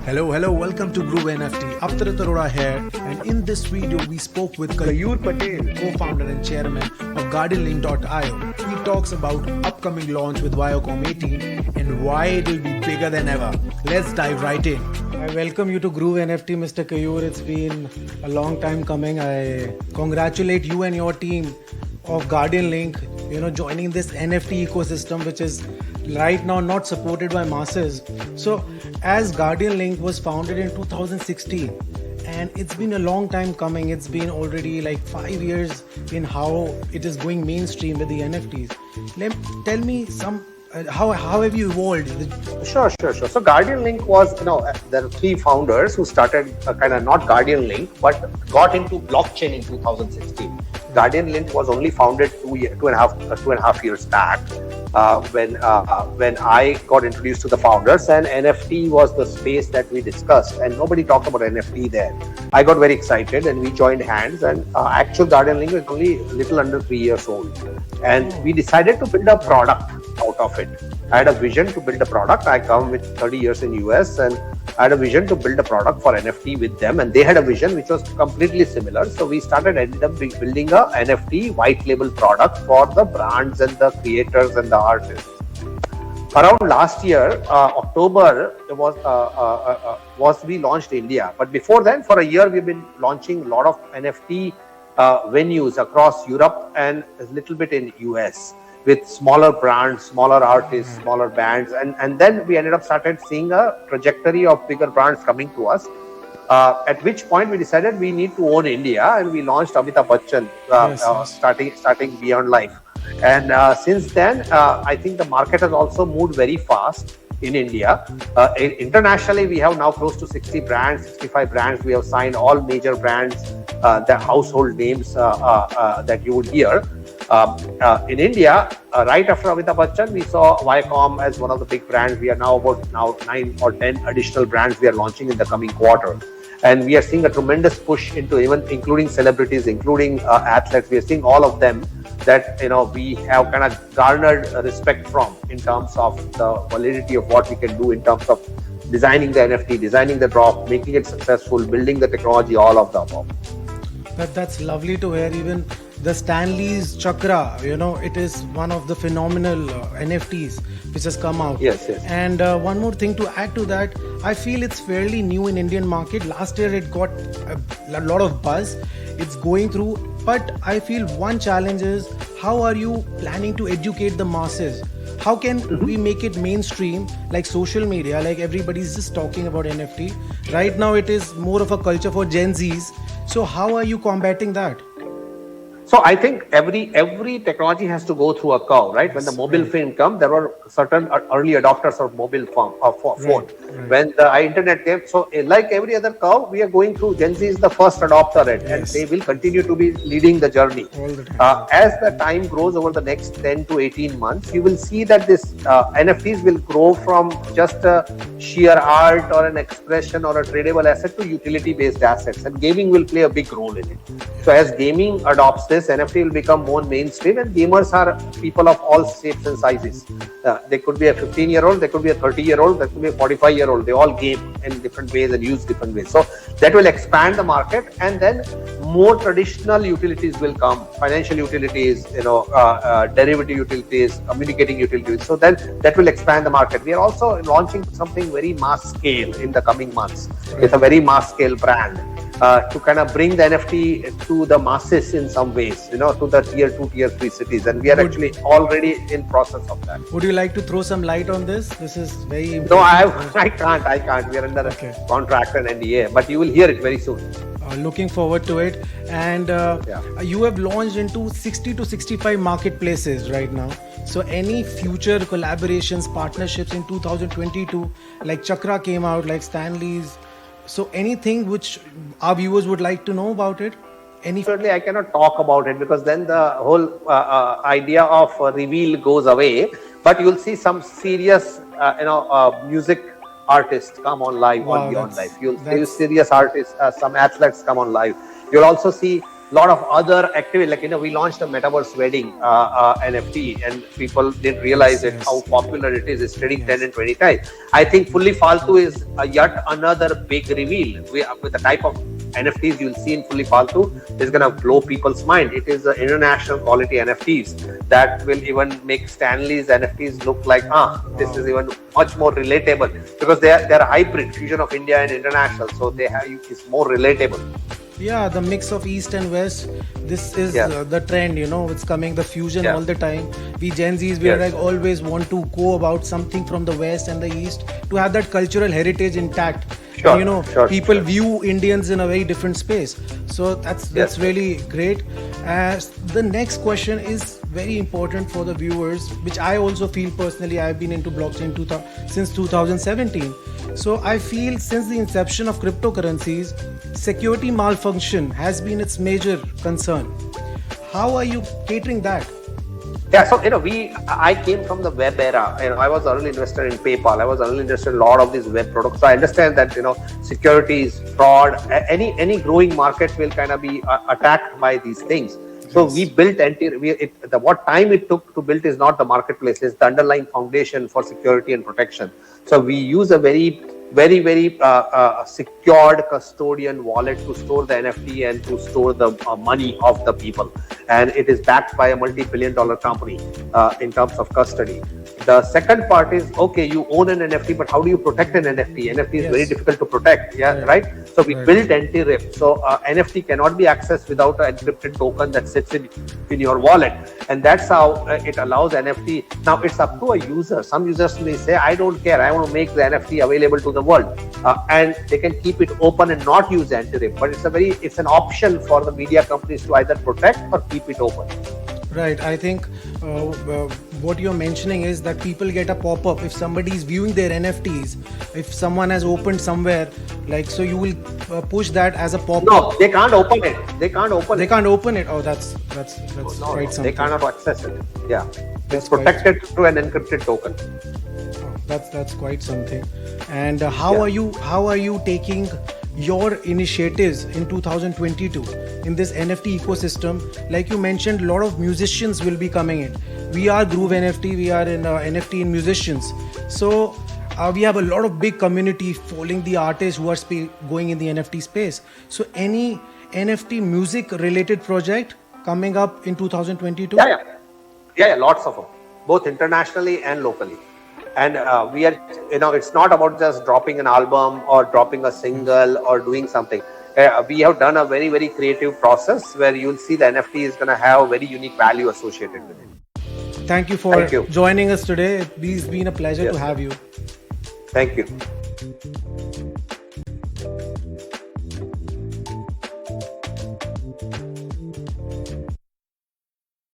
Hello, welcome to GROOVENFT. Avtarit Arora here, and in this video we spoke with Keyur Patel, co-founder and chairman of GUARDIANLINK.io. He talks about upcoming launch with Viacom 18 and why it will be bigger than ever. Let's dive right in. I welcome you to GROOVENFT, Mr. Keyur. It's been a long time coming. I congratulate you and your team of GUARDIANLINK, joining this NFT ecosystem, which is right now not supported by masses. So as GUARDIANLINK was founded in 2016, and it's been a long time coming. It's been already like 5 years in how it is going mainstream with the NFTs. Tell me how have you evolved? Sure. So GUARDIANLINK was, there are three founders who started kind of not GUARDIANLINK, but got into blockchain in 2016. GUARDIANLINK was only founded two and a half years back when I got introduced to the founders, and NFT was the space that we discussed, and nobody talked about NFT there. I got very excited and we joined hands, and actual GUARDIANLINK was only a little under 3 years old, and we decided to build a product out of it. I had a vision to build a product. I come with 30 years in US, and I had a vision to build a product for NFT with them, and they had a vision which was completely similar. So we ended up building a NFT white label product for the brands and the creators and the artists. Around last year, October, was we launched India. But before then, for a year, we've been launching a lot of NFT venues across Europe and a little bit in US, with smaller brands, smaller artists, smaller bands. And then we ended up started seeing a trajectory of bigger brands coming to us. At which point we decided we need to own India, and we launched Amitabh Bachchan, starting Beyond Life. And since then, I think the market has also moved very fast in India. Internationally, we have now close to 60 brands, 65 brands. We have signed all major brands, the household names that you would hear. In India, right after Amitabh Bachchan, we saw Viacom as one of the big brands. We are now about 9 or 10 additional brands we are launching in the coming quarter. And we are seeing a tremendous push into including celebrities, including athletes. We are seeing all of them that we have kind of garnered respect from in terms of the validity of what we can do in terms of designing the NFT, designing the drop, making it successful, building the technology, all of the above. That's lovely to hear. Even the Stanley's Chakra, it is one of the phenomenal NFTs which has come out. Yes. And one more thing to add to that, I feel it's fairly new in Indian market. Last year it got a lot of buzz. It's going through, but I feel one challenge is, how are you planning to educate the masses? How can we make it mainstream, like social media, like everybody's just talking about NFT. Right now it is more of a culture for Gen Zs. So how are you combating that? So I think every technology has to go through a curve, right? When the mobile phone came, there were certain early adopters of mobile phone. Right. When the internet came, so like every other curve, we are going through. Gen Z is the first adopter, and they will continue to be leading the journey. All the time. As the time grows over the next 10 to 18 months, you will see that this NFTs will grow from just a sheer art or an expression or a tradable asset to utility-based assets, and gaming will play a big role in it. So as gaming adopts this, NFT will become more mainstream, and gamers are people of all shapes and sizes. They could be a 15-year-old, they could be a 30-year-old, they could be a 45-year-old. They all game in different ways and use different ways. So that will expand the market, and then more traditional utilities will come, financial utilities, derivative utilities, communicating utilities. So then that will expand the market. We are also launching something very mass scale in the coming months. It's a very mass scale brand. To kind of bring the NFT to the masses in some ways, to the tier 2, tier 3 cities, and we are actually already in process of that. Would you like to throw some light on this? This is very important. No, I can't. We are under a contract and NDA, but you will hear it very soon. Looking forward to it. And you have launched into 60 to 65 marketplaces right now. So any future collaborations, partnerships in 2022, like Chakra came out, like Stanley's. So anything which our viewers would like to know about it? Certainly, I cannot talk about it because then the whole idea of reveal goes away. But you'll see some serious, music artists come on live on Beyond Life. You'll see serious artists, some athletes come on live. You'll also see lot of other activity, like we launched a metaverse wedding NFT, and people didn't realize how popular it is. It's trading 10 and 20 times. I think Fully Faltu is yet another big reveal. With the type of NFTs you'll see in Fully Faltu is going to blow people's mind. It is the international quality NFTs that will even make Stanley's NFTs look like this is even much more relatable, because they're a hybrid fusion of India and international, so it's more relatable. Yeah, the mix of East and West. This is the trend, it's coming, the fusion all the time. We Gen Zs, we like always want to go about something from the West and the East to have that cultural heritage intact. People view Indians in a very different space. So that's really great. The next question is very important for the viewers, which I also feel personally. I've been into blockchain since 2017. So I feel since the inception of cryptocurrencies, security malfunction has been its major concern. How are you catering that? Yeah, so I came from the web era. I was early investor in PayPal. I was early investor in a lot of these web products. So I understand that securities, fraud, any growing market will kind of be attacked by these things. So we built what time it took to build is not the marketplace, it's the underlying foundation for security and protection. So we use a very secured custodian wallet to store the NFT and to store the money of the people. And it is backed by a multi-billion-dollar company in terms of custody. The second part is, okay, you own an NFT, but how do you protect an NFT? NFT is very difficult to protect, right? So we built Anti.Rip. So NFT cannot be accessed without an encrypted token that sits in your wallet. And that's how it allows NFT. Now it's up to a user. Some users may say, I don't care, I want to make the NFT available to the world. And they can keep it open and not use Anti.Rip. But it's an option for the media companies to either protect or keep it open. Right. I think what you're mentioning is that people get a pop-up if somebody is viewing their NFTs. If someone has opened somewhere, so you will push that as a pop-up. No, they can't open it. They can't open it. Oh, that's quite something. They cannot access it. Yeah, it's protected through an encrypted token. Oh, that's quite something. And how are you taking your initiatives in 2022 in this NFT ecosystem? Like you mentioned, a lot of musicians will be coming in. We are GROOVENFT, we are in NFT and musicians. So we have a lot of big community following the artists who are going in the NFT space. So any NFT music related project coming up in 2022? Yeah, lots of them, both internationally and locally. And we are, it's not about just dropping an album or dropping a single or doing something. We have done a very, very creative process where you'll see the NFT is going to have a very unique value associated with it. Thank you for joining us today. It's been a pleasure to have you. Thank you.